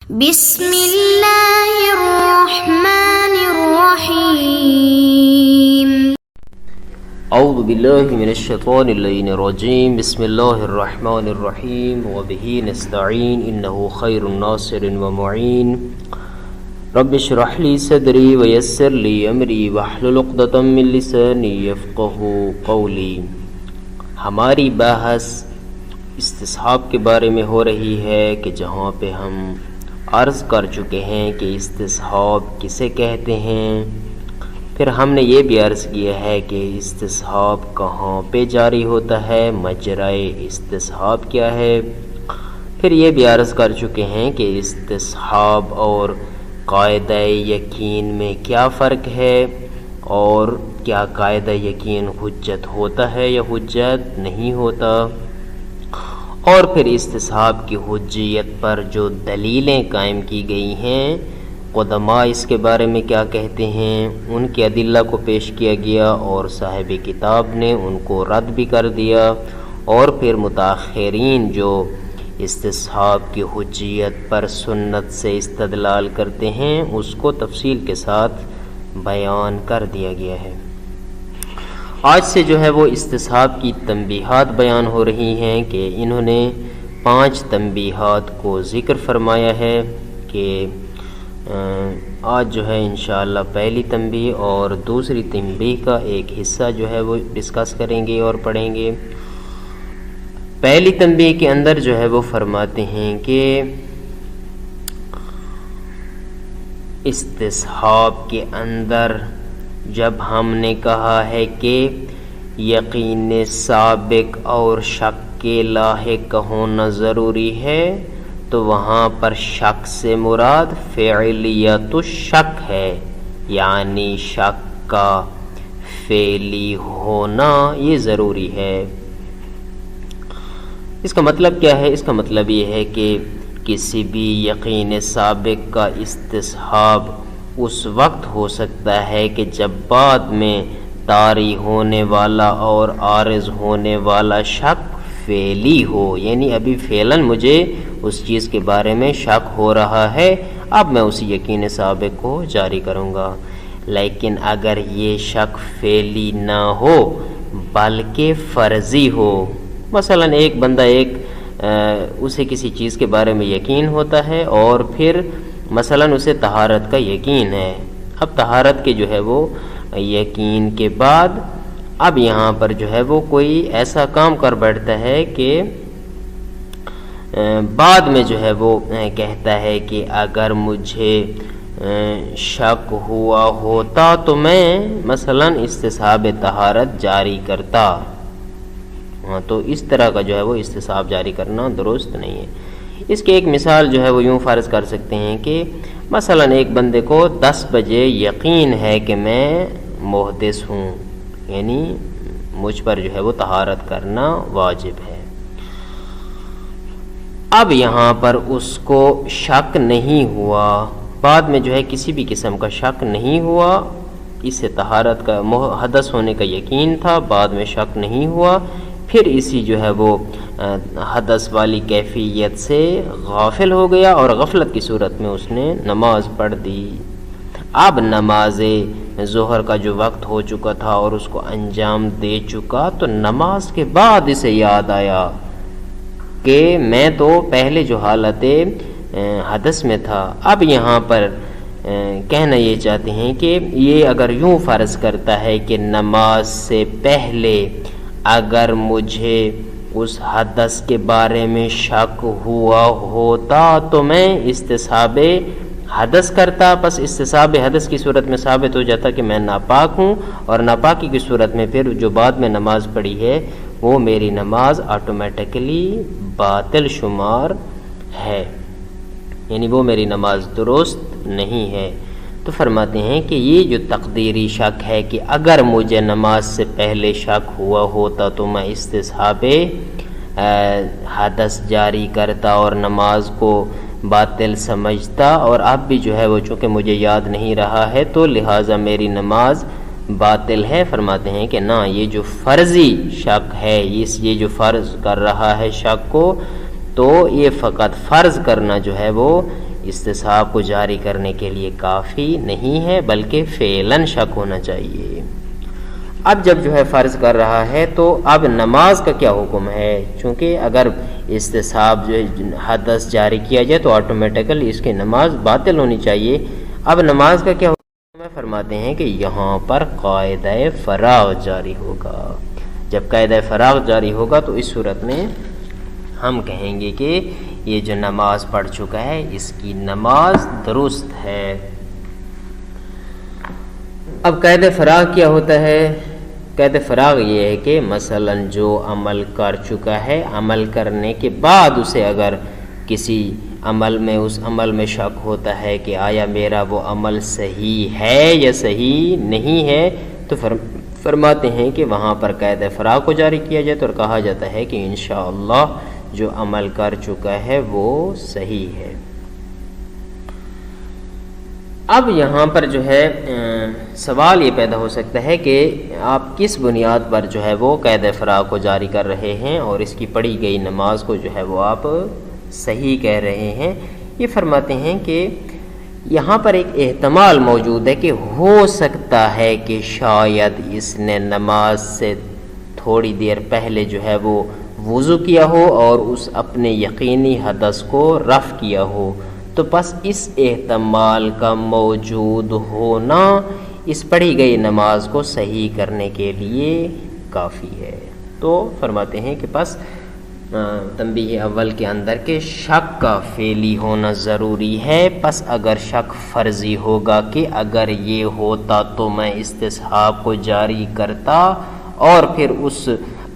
بسم اللہ الرحمن الرحیم اعوذ باللہ من الشیطان اللعین الرجیم بسم اللہ الرحمن الرحیم وبہ نستعین انہ خیر ناصر ومعین رب اشرح لی صدری ویسر لی امری واحلل عقدۃ من لسانی یفقہوا قولی۔ ہماری بحث استصحاب کے بارے میں ہو رہی ہے کہ جہاں پہ ہم عرض کر چکے ہیں کہ استصحاب کسے کہتے ہیں، پھر ہم نے یہ بھی عرض کیا ہے کہ استصحاب کہاں پہ جاری ہوتا ہے، مجرائے استصحاب کیا ہے، پھر یہ بھی عرض کر چکے ہیں کہ استصحاب اور قاعدہ یقین میں کیا فرق ہے، اور کیا قاعدہ یقین حجت ہوتا ہے یا حجت نہیں ہوتا، اور پھر استصحاب کی حجیت پر جو دلیلیں قائم کی گئی ہیں قدماء اس کے بارے میں کیا کہتے ہیں، ان کے ادلہ کو پیش کیا گیا اور صاحب کتاب نے ان کو رد بھی کر دیا، اور پھر متاخرین جو استصحاب کی حجیت پر سنت سے استدلال کرتے ہیں اس کو تفصیل کے ساتھ بیان کر دیا گیا ہے۔ آج سے جو ہے وہ استصحاب کی تنبیہات بیان ہو رہی ہیں کہ انہوں نے 5 تنبیہات کو ذکر فرمایا ہے کہ آج جو ہے انشاءاللہ پہلی تنبیہ اور دوسری تنبیہ کا ایک حصہ جو ہے وہ ڈسکس کریں گے اور پڑھیں گے۔ پہلی تنبیہ کے اندر جو ہے وہ فرماتے ہیں کہ استصحاب کے اندر جب ہم نے کہا ہے کہ یقین سابق اور شک کے لاحق ہونا ضروری ہے تو وہاں پر شک سے مراد فعلیت الشک ہے، یعنی شک کا فعلی ہونا یہ ضروری ہے۔ اس کا مطلب کیا ہے؟ اس کا مطلب یہ ہے کہ کسی بھی یقین سابق کا استصحاب اس وقت ہو سکتا ہے کہ جب بعد میں طاری ہونے والا اور عارض ہونے والا شک فعلی ہو، یعنی ابھی فعلاً مجھے اس چیز کے بارے میں شک ہو رہا ہے، اب میں اسی یقین سابق کو جاری کروں گا۔ لیکن اگر یہ شک فعلی نہ ہو بلکہ فرضی ہو، مثلاً ایک بندہ اسے کسی چیز کے بارے میں یقین ہوتا ہے اور پھر مثلاً اسے طہارت کا یقین ہے، اب طہارت کے جو ہے وہ یقین کے بعد اب یہاں پر جو ہے وہ کوئی ایسا کام کر بیٹھتا ہے کہ بعد میں جو ہے وہ کہتا ہے کہ اگر مجھے شک ہوا ہوتا تو میں مثلاً استصحاب طہارت جاری کرتا، تو اس طرح کا جو ہے وہ استصحاب جاری کرنا درست نہیں ہے۔ اس کی ایک مثال جو ہے وہ یوں فرض کر سکتے ہیں کہ مثلاً ایک بندے کو 10 بجے یقین ہے کہ میں محدث ہوں، یعنی مجھ پر جو ہے وہ طہارت کرنا واجب ہے۔ اب یہاں پر اس کو شک نہیں ہوا، بعد میں جو ہے کسی بھی قسم کا شک نہیں ہوا، اس سے طہارت کا حدث ہونے کا یقین تھا، بعد میں شک نہیں ہوا، پھر اسی جو ہے وہ حدث والی کیفیت سے غافل ہو گیا اور غفلت کی صورت میں اس نے نماز پڑھ دی۔ اب نماز ظہر کا جو وقت ہو چکا تھا اور اس کو انجام دے چکا، تو نماز کے بعد اسے یاد آیا کہ میں تو پہلے جو حالت حدث میں تھا۔ اب یہاں پر کہنا یہ چاہتے ہیں کہ یہ اگر یوں فرض کرتا ہے کہ نماز سے پہلے اگر مجھے اس حدث کے بارے میں شک ہوا ہوتا تو میں استصحاب حدث کرتا، پس استصحاب حدث کی صورت میں ثابت ہو جاتا کہ میں ناپاک ہوں، اور ناپاکی کی صورت میں پھر جو بعد میں نماز پڑھی ہے وہ میری نماز آٹومیٹکلی باطل شمار ہے، یعنی وہ میری نماز درست نہیں ہے۔ تو فرماتے ہیں کہ یہ جو تقدیری شک ہے کہ اگر مجھے نماز سے پہلے شک ہوا ہوتا تو میں استصحاب حدث جاری کرتا اور نماز کو باطل سمجھتا، اور اب بھی جو ہے وہ چونکہ مجھے یاد نہیں رہا ہے تو لہٰذا میری نماز باطل ہے۔ فرماتے ہیں کہ نہ، یہ جو فرضی شک ہے، یہ جو فرض کر رہا ہے شک کو، تو یہ فقط فرض کرنا جو ہے وہ استصحاب کو جاری کرنے کے لیے کافی نہیں ہے، بلکہ فعلاً شک ہونا چاہیے۔ اب جب جو ہے فرض کر رہا ہے تو اب نماز کا کیا حکم ہے؟ چونکہ اگر استصحاب جو حدث جاری کیا جائے تو آٹومیٹیکلی اس کی نماز باطل ہونی چاحیے۔ اب نماز کا کیا حکم ہے؟ فرماتے ہیں کہ یہاں پر قاعدہ فراغ جاری ہوگا۔ جب قاعدہ فراغ جاری ہوگا تو اس صورت میں ہم کہیں گے کہ یہ جو نماز پڑھ چکا ہے اس کی نماز درست ہے۔ اب قید فراغ کیا ہوتا ہے؟ قید فراغ یہ ہے کہ مثلا جو عمل کر چکا ہے، عمل کرنے کے بعد اسے اگر کسی عمل میں اس عمل میں شک ہوتا ہے کہ آیا میرا وہ عمل صحیح ہے یا صحیح نہیں ہے، تو فرماتے ہیں کہ وہاں پر قید فراغ کو جاری کیا جائے اور کہا جاتا ہے کہ انشاءاللہ جو عمل کر چکا ہے وہ صحیح ہے۔ اب یہاں پر جو ہے سوال یہ پیدا ہو سکتا ہے کہ آپ کس بنیاد پر جو ہے وہ قید فراغ کو جاری کر رہے ہیں اور اس کی پڑھی گئی نماز کو جو ہے وہ آپ صحیح کہہ رہے ہیں؟ یہ فرماتے ہیں کہ یہاں پر ایک احتمال موجود ہے کہ ہو سکتا ہے کہ شاید اس نے نماز سے تھوڑی دیر پہلے جو ہے وہ وضو کیا ہو اور اس اپنے یقینی حدث کو رفع کیا ہو، تو بس اس احتمال کا موجود ہونا اس پڑھی گئی نماز کو صحیح کرنے کے لیے کافی ہے۔ تو فرماتے ہیں کہ بس تنبیہ اول کے اندر کہ شک کا فعلی ہونا ضروری ہے، پس اگر شک فرضی ہوگا کہ اگر یہ ہوتا تو میں استصحاب کو جاری کرتا، اور پھر اس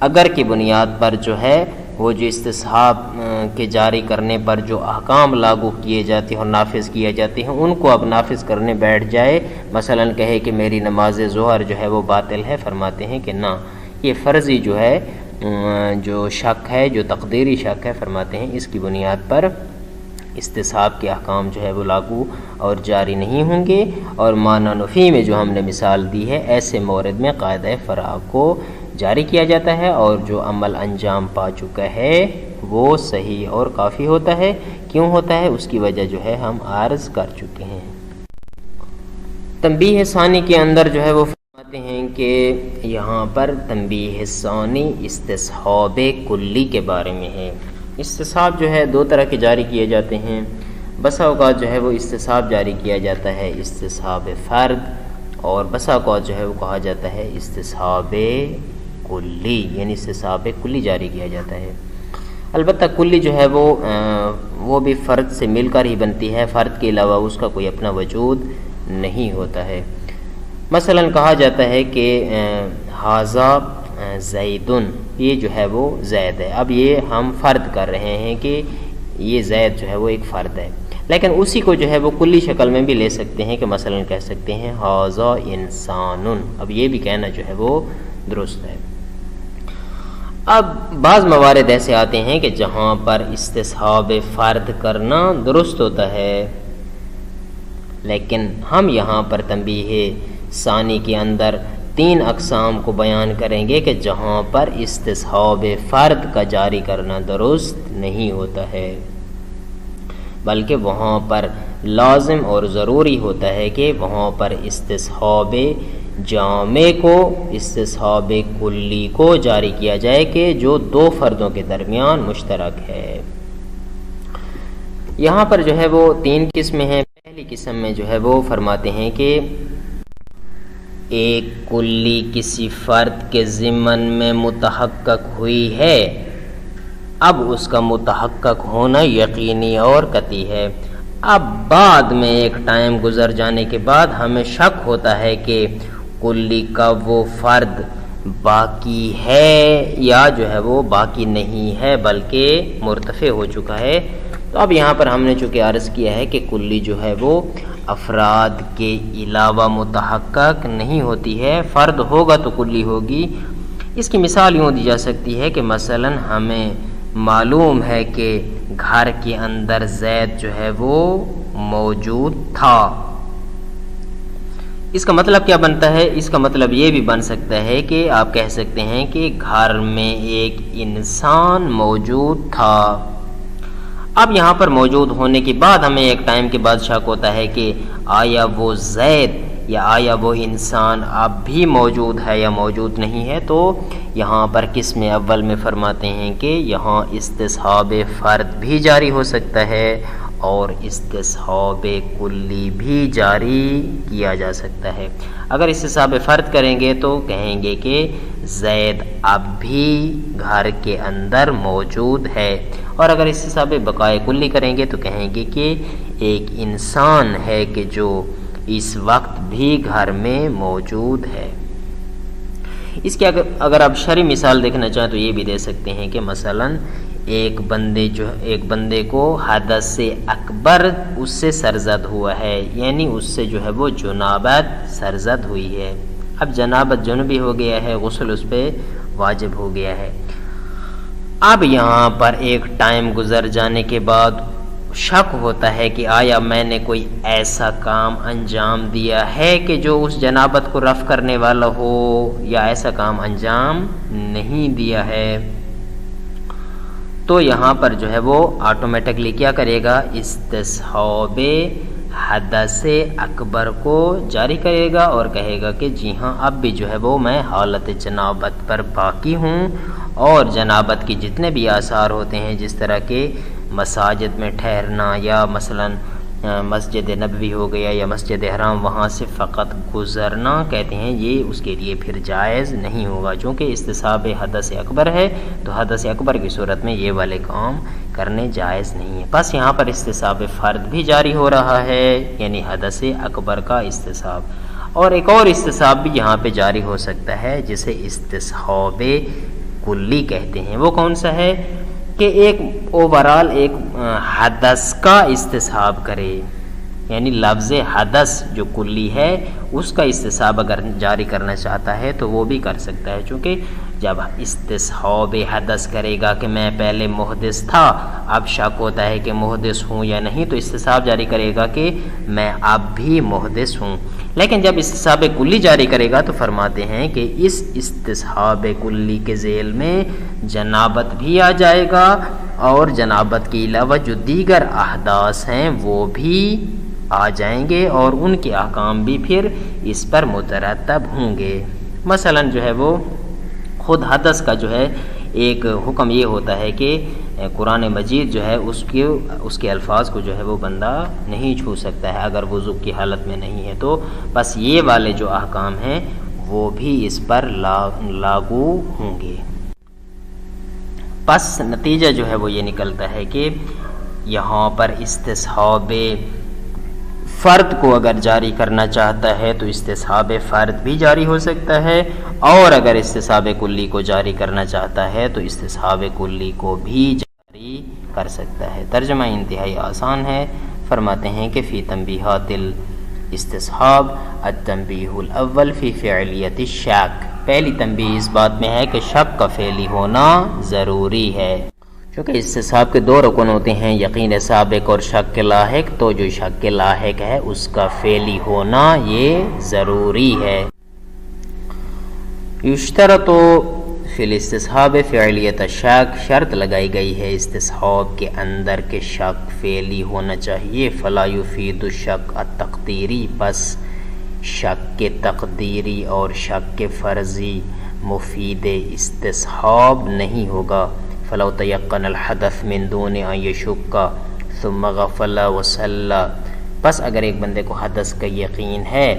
اگر کی بنیاد پر جو ہے وہ جو استصحاب کے جاری کرنے پر جو احکام لاگو کیے جاتے ہیں اور نافذ کیے جاتے ہیں ان کو اب نافذ کرنے بیٹھ جائے، مثلا کہے کہ میری نماز ظہر جو ہے وہ باطل ہے، فرماتے ہیں کہ نہ، یہ فرضی جو ہے جو شک ہے، جو تقدیری شک ہے، فرماتے ہیں اس کی بنیاد پر استصحاب کے احکام جو ہے وہ لاگو اور جاری نہیں ہوں گے، اور معنی نفی میں جو ہم نے مثال دی ہے ایسے مورد میں قاعدہ فراغ کو جاری کیا جاتا ہے، اور جو عمل انجام پا چکا ہے وہ صحیح اور کافی ہوتا ہے۔ کیوں ہوتا ہے؟ اس کی وجہ جو ہے ہم عرض کر چکے ہیں۔ تنبیہ ثانی کے اندر جو ہے وہ فرماتے ہیں کہ یہاں پر تنبیہ ثانی استصحاب کلی کے بارے میں ہے۔ استصحاب جو ہے دو طرح کے جاری کیے جاتے ہیں، بسا اوقات جو ہے وہ استصحاب جاری کیا جاتا ہے استصحاب فرد، اور بسا اوقات جو ہے وہ کہا جاتا ہے استصحاب کلی، یعنی استصحاب کلی جاری کیا جاتا ہے۔ البتہ کلی جو ہے وہ بھی فرد سے مل کر ہی بنتی ہے، فرد کے علاوہ اس کا کوئی اپنا وجود نہیں ہوتا ہے۔ مثلا کہا جاتا ہے کہ ھذا زیدن، یہ جو ہے وہ زید ہے۔ اب یہ ہم فرد کر رہے ہیں کہ یہ زید جو ہے وہ ایک فرد ہے، لیکن اسی کو جو ہے وہ کلی شکل میں بھی لے سکتے ہیں کہ مثلا کہہ سکتے ہیں ھذا انسان، اب یہ بھی کہنا جو ہے وہ درست ہے۔ اب بعض موارد ایسے آتے ہیں کہ جہاں پر استصحاب فرد کرنا درست ہوتا ہے، لیکن ہم یہاں پر تنبیہ ثانی کے اندر 3 اقسام کو بیان کریں گے کہ جہاں پر استصحاب فرد کا جاری کرنا درست نہیں ہوتا ہے، بلکہ وہاں پر لازم اور ضروری ہوتا ہے کہ وہاں پر استصحاب جامع کو، استصحاب کلی کو جاری کیا جائے کہ جو 2 فردوں کے درمیان مشترک ہے۔ یہاں پر جو ہے وہ 3 قسمیں ہیں۔ پہلی قسم میں جو ہے وہ فرماتے ہیں کہ ایک کلی کسی فرد کے ضمن میں متحقق ہوئی ہے، اب اس کا متحقق ہونا یقینی اور قطعی ہے۔ اب بعد میں ایک ٹائم گزر جانے کے بعد ہمیں شک ہوتا ہے کہ کلی کا وہ فرد باقی ہے یا جو ہے وہ باقی نہیں ہے بلکہ مرتفع ہو چکا ہے۔ تو اب یہاں پر ہم نے چونکہ عرض کیا ہے کہ کلی جو ہے وہ افراد کے علاوہ متحقق نہیں ہوتی ہے، فرد ہوگا تو کلی ہوگی۔ اس کی مثال یوں دی جا سکتی ہے کہ مثلا ہمیں معلوم ہے کہ گھر کے اندر زید جو ہے وہ موجود تھا۔ اس کا مطلب کیا بنتا ہے؟ اس کا مطلب یہ بھی بن سکتا ہے کہ آپ کہہ سکتے ہیں کہ گھر میں ایک انسان موجود تھا۔ اب یہاں پر موجود ہونے کے بعد ہمیں ایک ٹائم کے بعد شک ہوتا ہے کہ آیا وہ زید یا آیا وہ انسان اب بھی موجود ہے یا موجود نہیں ہے، تو یہاں پر قسم اول میں فرماتے ہیں کہ یہاں استصحاب فرد بھی جاری ہو سکتا ہے اور استصحاب کلی بھی جاری کیا جا سکتا ہے۔ اگر استصحاب فرد کریں گے تو کہیں گے کہ زید اب بھی گھر کے اندر موجود ہے، اور اگر استصحاب بقائے کلی کریں گے تو کہیں گے کہ ایک انسان ہے کہ جو اس وقت بھی گھر میں موجود ہے۔ اس کے اگر آپ شرعی مثال دیکھنا چاہیں تو یہ بھی دے سکتے ہیں کہ مثلاً ایک بندے کو حدث اکبر اس سے سرزد ہوا ہے، یعنی اس سے جو ہے وہ جنابت سرزد ہوئی ہے۔ اب جنابت جنبی ہو گیا ہے، غسل اس پہ واجب ہو گیا ہے۔ اب یہاں پر ایک ٹائم گزر جانے کے بعد شک ہوتا ہے کہ آیا میں نے کوئی ایسا کام انجام دیا ہے کہ جو اس جنابت کو رفع کرنے والا ہو، یا ایسا کام انجام نہیں دیا ہے، تو یہاں پر جو ہے وہ آٹومیٹکلی کیا کرے گا، استصحاب حدث اکبر کو جاری کرے گا اور کہے گا کہ جی ہاں اب بھی جو ہے وہ میں حالت جنابت پر باقی ہوں، اور جنابت کی جتنے بھی آثار ہوتے ہیں جس طرح کے مساجد میں ٹھہرنا یا مثلاً مسجد نبوی ہو گیا یا مسجد حرام، وہاں سے فقط گزرنا، کہتے ہیں یہ اس کے لیے پھر جائز نہیں ہوگا، چونکہ استصحاب حدث اکبر ہے تو حدث اکبر کی صورت میں یہ والے کام کرنے جائز نہیں ہے۔ بس یہاں پر استصحاب فرد بھی جاری ہو رہا ہے، یعنی حدث اکبر کا استصحاب، اور ایک اور استصحاب بھی یہاں پہ جاری ہو سکتا ہے جسے استصحاب کلی کہتے ہیں۔ وہ کون سا ہے کہ ایک اوورال ایک حدث کا استصحاب کرے، یعنی لفظ حدث جو کلی ہے اس کا استصحاب اگر جاری کرنا چاہتا ہے تو وہ بھی کر سکتا ہے، چونکہ جب استصحاب حدث کرے گا کہ میں پہلے محدث تھا، اب شک ہوتا ہے کہ محدث ہوں یا نہیں، تو استصحاب جاری کرے گا کہ میں اب بھی محدث ہوں۔ لیکن جب استصحاب کلی جاری کرے گا تو فرماتے ہیں کہ اس استصحاب کلی کے ذیل میں جنابت بھی آ جائے گا، اور جنابت کے علاوہ جو دیگر احداث ہیں وہ بھی آ جائیں گے، اور ان کے احکام بھی پھر اس پر مترتب ہوں گے۔ مثلاً جو ہے وہ خود حدث کا جو ہے ایک حکم یہ ہوتا ہے کہ قرآن مجید جو ہے اس کے الفاظ کو جو ہے وہ بندہ نہیں چھو سکتا ہے اگر وضو کی حالت میں نہیں ہے، تو بس یہ والے جو احکام ہیں وہ بھی اس پر لاگو ہوں گے۔ پس نتیجہ جو ہے وہ یہ نکلتا ہے کہ یہاں پر استصحاب فرد کو اگر جاری کرنا چاہتا ہے تو استصحاب فرد بھی جاری ہو سکتا ہے، اور اگر استصحاب کلی کو جاری کرنا چاہتا ہے تو استصحاب کلی کو بھی جاری کر سکتا ہے۔ ترجمہ انتہائی آسان ہے، فرماتے ہیں کہ فی تنبیہات الاستصحاب التنبیہ الاول فی فعلیت الشک، پہلی تنبیہ اس بات میں ہے کہ شک کا فعلی ہونا ضروری ہے، کیونکہ استصحاب کے دو رکن ہوتے ہیں، یقین سابق اور شک کے لاحق، تو جو شک کے لاحق ہے اس کا فعلی ہونا یہ ضروری ہے۔ یشترط فی الاستصحاب فعلیت الشک، شرط لگائی گئی ہے استصحاب کے اندر کہ شک فعلی ہونا چاہیے، فلا یفید الشک التقدیری، پس شک کے تقدیری اور شک کے فرضی مفید استصحاب نہیں ہوگا۔ فلو تیقن الحدث من دون ان یشک ثم غفل وصلی، پس اگر ایک بندے کو حدث کا یقین ہے،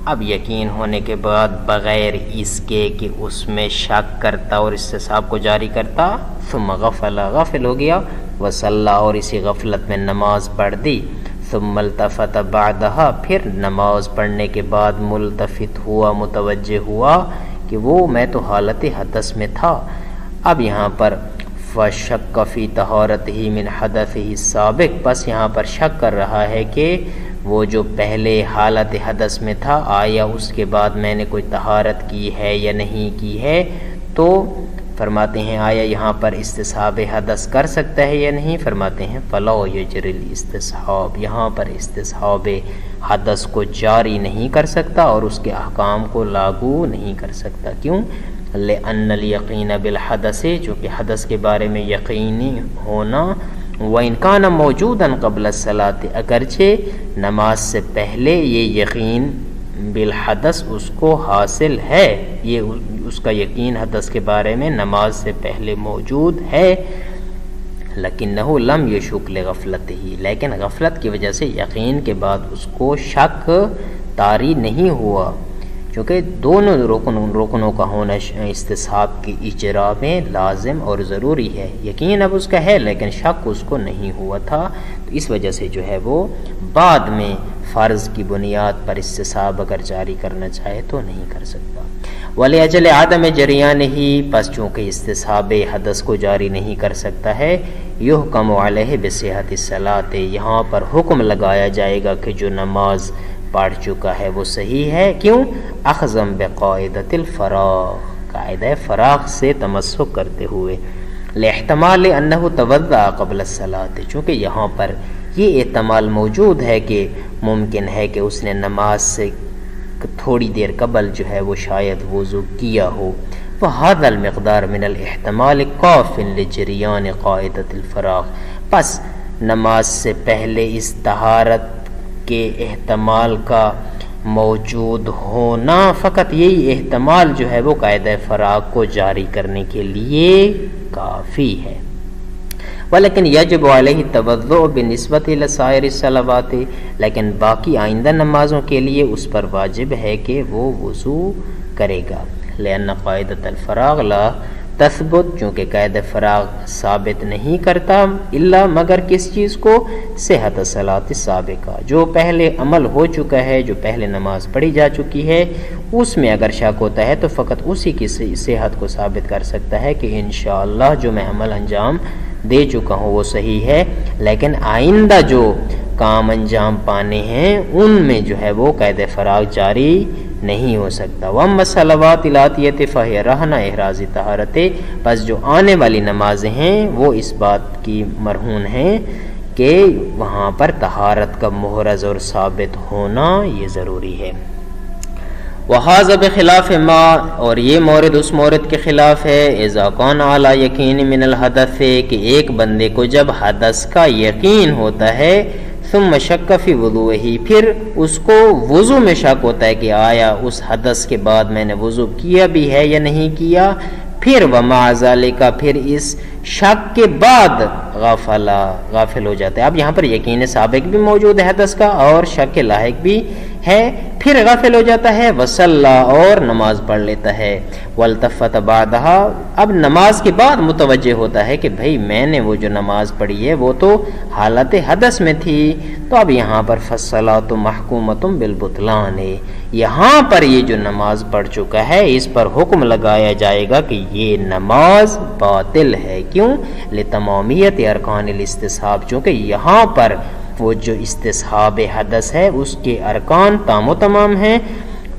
اب یقین ہونے کے بعد بغیر اس کے کہ اس میں شک کرتا اور استصحاب کو جاری کرتا، ثم غفل، غافل ہو گیا، وصلی، اور اسی غفلت میں نماز پڑھ دی، ثم التفت بعدها، پھر نماز پڑھنے کے بعد ملتفت ہوا، متوجہ ہوا کہ وہ میں تو حالت حدث میں تھا۔ اب یہاں پر فشک فی طہارتہ من حدثہ السابق، پس یہاں پر شک کر رہا ہے کہ وہ جو پہلے حالت حدث میں تھا آیا اس کے بعد میں نے کوئی طہارت کی ہے یا نہیں کی ہے، تو فرماتے ہیں آیا یہاں پر استصحاب حدث کر سکتا ہے یا نہیں، فرماتے ہیں فلا یجری الاستصحاب، یہاں پر استصحاب حدث کو جاری نہیں کر سکتا اور اس کے احکام کو لاگو نہیں کر سکتا۔ کیوں؟ لأن الیقین بالحدث، چونکہ حدث کے بارے میں یقینی ہونا وَإِنْ كَانَ مَوْجُودًا قَبْلَ الصَّلَاةِ اگرچہ نماز سے پہلے یہ یقین بالحدث اس کو حاصل ہے، یہ اس کا یقین حدث کے بارے میں نماز سے پہلے موجود ہے، لَكِنَّهُ لَمْ يَشُكْ لِغَفْلَتِهِ لیکن غفلت کی وجہ سے یقین کے بعد اس کو شک طاری نہیں ہوا، چونکہ دونوں رکنوں کا ہونا استصحاب کی اجرا میں لازم اور ضروری ہے۔ یقین اب اس کا ہے لیکن شک اس کو نہیں ہوا تھا، تو اس وجہ سے جو ہے وہ بعد میں فرض کی بنیاد پر استصحاب اگر جاری کرنا چاہے تو نہیں کر سکتا۔ وَلِأَجَلِ عَدَمِ جَرِيَانِهِ پس چونکہ استصحاب حدث کو جاری نہیں کر سکتا ہے، يُحْكَمُ عَلَيْهِ بِصِحَّةِ الصَّلَاةِ یہاں پر حکم لگایا جائے گا کہ جو نماز پڑھ چکا ہے وہ صحیح ہے، کیوں؟ اخذا بقاعدۃ الفراغ قاعدہ فراغ سے تمسک کرتے ہوئے، لاحتمال انہ توضأ قبل الصلاۃ چونکہ یہاں پر یہ احتمال موجود ہے کہ ممکن ہے کہ اس نے نماز سے تھوڑی دیر قبل جو ہے وہ شاید وضو کیا ہو، وہذا المقدار من الاحتمال کاف لجریان قاعدۃ الفراغ پس نماز سے پہلے اس طہارت کے احتمال کا موجود ہونا، فقط یہی احتمال جو ہے وہ قاعدہ فراغ کو جاری کرنے کے لیے کافی ہے۔ ولیکن یجب علیہ التوضؤ بالنسبۃ الی سائر الصلوات لیکن باقی آئندہ نمازوں کے لیے اس پر واجب ہے کہ وہ وضو کرے گا، لأن قاعدۃ الفراغ لا تثبت چونکہ قاعدہ فراغ ثابت نہیں کرتا الا مگر کس چیز کو؟ صحت الصلاۃ السابقہ جو پہلے عمل ہو چکا ہے، جو پہلے نماز پڑھی جا چکی ہے، اس میں اگر شک ہوتا ہے تو فقط اسی کی صحت کو ثابت کر سکتا ہے کہ انشاءاللہ جو میں عمل انجام دے چکا ہوں وہ صحیح ہے، لیکن آئندہ جو کام انجام پانے ہیں ان میں جو ہے وہ قاعدہ فراغ جاری نہیں ہو سکتا۔ وَأَمَّا الصَّلَوَاتُ الْآتِيَةُ فَهِيَ رَهْنُ احراز طہارت پس جو آنے والی نمازیں ہیں وہ اس بات کی مرہون ہیں کہ وہاں پر طہارت کا محرز اور ثابت ہونا یہ ضروری ہے۔ وَهَذَا بِخِلَافِ مَا اور یہ مورد اس مورد کے خلاف ہے اذا كان علی یقین من الحدث کہ ایک بندے کو جب حدث کا یقین ہوتا ہے ثم شک فی وضوئہ پھر اس کو وضو میں شک ہوتا ہے کہ آیا اس حدث کے بعد میں نے وضو کیا بھی ہے یا نہیں کیا، پھر ومع ذالک پھر اس شک کے بعد غافل ہو جاتا ہے۔ اب یہاں پر یقین سابق بھی موجود ہے حدث کا اور شک لاحق بھی ہے، پھر غافل ہو جاتا ہے، وصلی اور نماز پڑھ لیتا ہے، والتفت بعدہا اب نماز کے بعد متوجہ ہوتا ہے کہ بھئی میں نے وہ جو نماز پڑھی ہے وہ تو حالت حدث میں تھی، تو اب یہاں پر فالصلاۃ محکومۃ بالبطلان یہاں پر یہ جو نماز پڑھ چکا ہے اس پر حکم لگایا جائے گا کہ یہ نماز باطل ہے، کیوں؟ لتمامیت ارکان الاستصحاب چونکہ یہاں پر وہ جو استصحاب حدث ہے اس کے ارکان تام و تمام ہیں،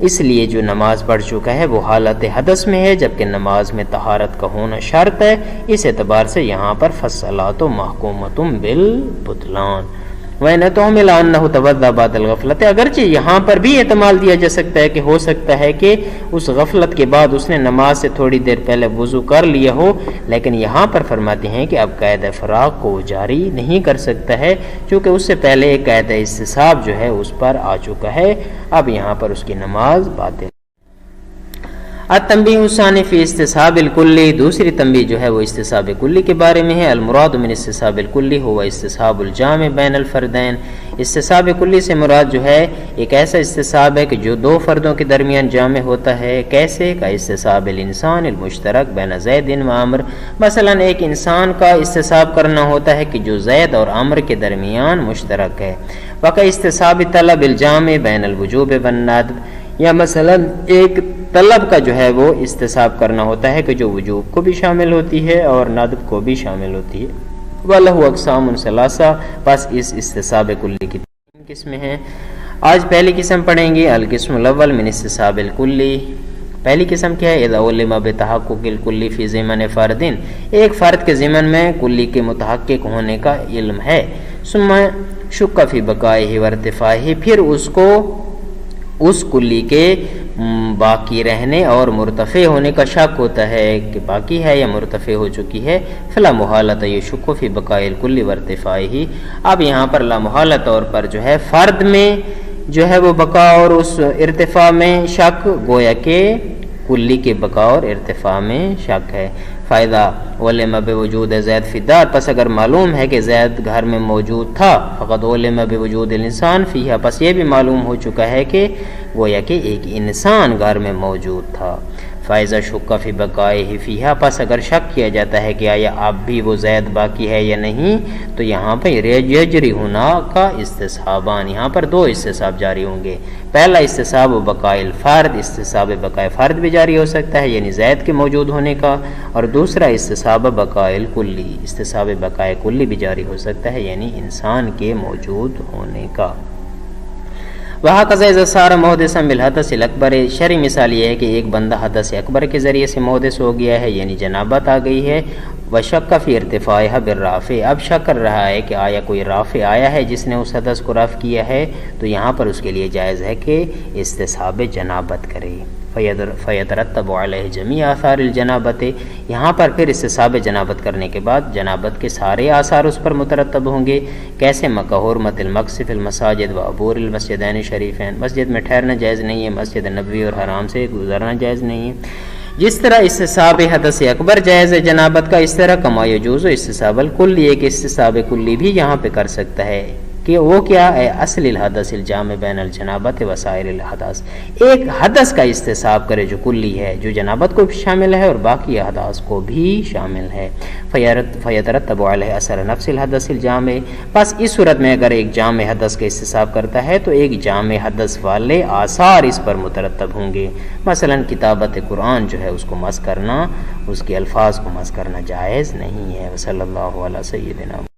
اس لیے جو نماز پڑھ چکا ہے وہ حالت حدث میں ہے جبکہ نماز میں طہارت کا ہونا شرط ہے، اس اعتبار سے یہاں پر فالصلاۃ محکومۃ بالبطلان۔ وَإِنْ أَنَّهُ تَوَضَّأَ بَعْدَ الْغَفْلَةِ اگرچہ یہاں پر بھی احتمال دیا جا سکتا ہے کہ ہو سکتا ہے کہ اس غفلت کے بعد اس نے نماز سے تھوڑی دیر پہلے وضو کر لیا ہو، لیکن یہاں پر فرماتے ہیں کہ اب قاعدہ فراغ کو جاری نہیں کر سکتا ہے چونکہ اس سے پہلے ایک قاعدہ استصحاب جو ہے اس پر آ چکا ہے، اب یہاں پر اس کی نماز باطل۔ التنبیہ الثانی فی استصحاب الکلی دوسری تنبیہ جو ہے وہ استصحاب کلی کے بارے میں ہے۔ المراد من استصحاب الکلی ہوا استصحاب الجامع بین الفردین استصحاب کلی سے مراد جو ہے ایک ایسا استصحاب ہے کہ جو دو فردوں کے درمیان جامع ہوتا ہے، کیسے کا استصحاب الانسان المشترک بین زید و عمر مثلا ایک انسان کا استصحاب کرنا ہوتا ہے کہ جو زید اور عمر کے درمیان مشترک ہے، وقع استصحاب طلب الجامع بین الوجوب والندب یا مثلا ایک طلب کا جو ہے وہ استصحاب کرنا ہوتا ہے کہ جو وجوب کو بھی شامل ہوتی ہے اور ندب کو بھی شامل ہوتی ہے۔ وَلَهُ أَقْسَامٌ ثَلَاثَةٌ پس اس استصحاب کلی کی تین قسمیں ہیں۔ آج پہلی قسم پڑھیں گے القسم الاول من استصحاب الکلی۔ پہلی قسم کیا ہے؟ اذا علم بتحقق الکلی فی ضمن فرد ایک فرد کے ضمن میں کلی کے متحقق ہونے کا علم ہے، ثم شک فی بقائہ و ارتفاعہ پھر اس کو اس کلی کے باقی رہنے اور مرتفع ہونے کا شک ہوتا ہے کہ باقی ہے یا مرتفع ہو چکی ہے، فلا محالۃ یشک فی بقاء الکل وارتفاعہ۔ اب یہاں پر لامحالہ طور پر جو ہے فرد میں جو ہے وہ بقا اور اس ارتفاع میں شک، گویا کہ کلی کے بقا اور ارتفاع میں شک ہے۔ فائدہ علم بوجود زید فی الدار، پس اگر معلوم ہے کہ زید گھر میں موجود تھا، فقد علم بوجود الانسان فیہا، پس یہ بھی معلوم ہو چکا ہے کہ گویا کہ ایک انسان گھر میں موجود تھا۔ فائزہ شک فی بقائہ فیہا، پس اگر شک کیا جاتا ہے کہ آیا اب بھی وہ زید باقی ہے یا نہیں، تو یہاں پر یجری ہونا کا استصحابان، یہاں پر دو استصحاب جاری ہوں گے۔ پہلا استصحاب بقاء الفرد، استصحاب بقاء فرد بھی جاری ہو سکتا ہے یعنی زید کے موجود ہونے کا، اور دوسرا استصحاب بقاء الکلی، استصحاب بقاء کلی بھی جاری ہو سکتا ہے یعنی انسان کے موجود ہونے کا۔ وَهَكَذَا إِذَا صَارَ مُحْدِثًا بِالْحَدَثِ الْأَكْبَرِ، شرعی مثال یہ ہے کہ ایک بندہ حدث اکبر کے ذریعے سے محدث ہو گیا ہے یعنی جنابت آ گئی ہے، وَشَكَّ فِي ارْتِفَاعِهَا بِالرَّافِعِ، اب شک کر رہا ہے کہ آیا کوئی رافع آیا ہے جس نے اس حدث کو رفع کیا ہے، تو یہاں پر اس کے لیے جائز ہے کہ استصحاب جنابت کرے۔ فَيَتَرَتَّبُ عَلَيْهِ جَمِيعُ آثَارِ الْجَنَابَةِ، یہاں پر پھر استصحاب جنابت کرنے کے بعد جنابت کے سارے آثار اس پر مترتب ہوں گے۔ کیسے؟ مکحرمۃ المکث فی المساجد وعبور المسجدین شریفین، مسجد میں ٹھہرنا جائز نہیں ہے، مسجد نبوی اور حرام سے گزرنا جائز نہیں ہے۔ جس طرح استصحاب حدث اکبر جائز ہے جنابت کا، اس طرح کما یجوز استصحاب الکلی، ایک استصحاب کلی بھی یہاں پہ کر سکتا ہے کہ وہ کیا ہے؟ اصل الحدث الجامع بین الجنابت وسائر الحدث، ایک حدث کا استصحاب کرے جو کلی ہے، جو جنابت کو بھی شامل ہے اور باقی احداث کو بھی شامل ہے۔ فیترتب علیہ اثر نفس الحدث الجامع، پس اس صورت میں اگر ایک جامع حدث کا استصحاب کرتا ہے تو ایک جامع حدث والے آثار اس پر مترتب ہوں گے۔ مثلا کتابت قرآن جو ہے اس کو مس کرنا، اس کے الفاظ کو مس کرنا جائز نہیں ہے۔ صلی اللہ علیہ سیدنا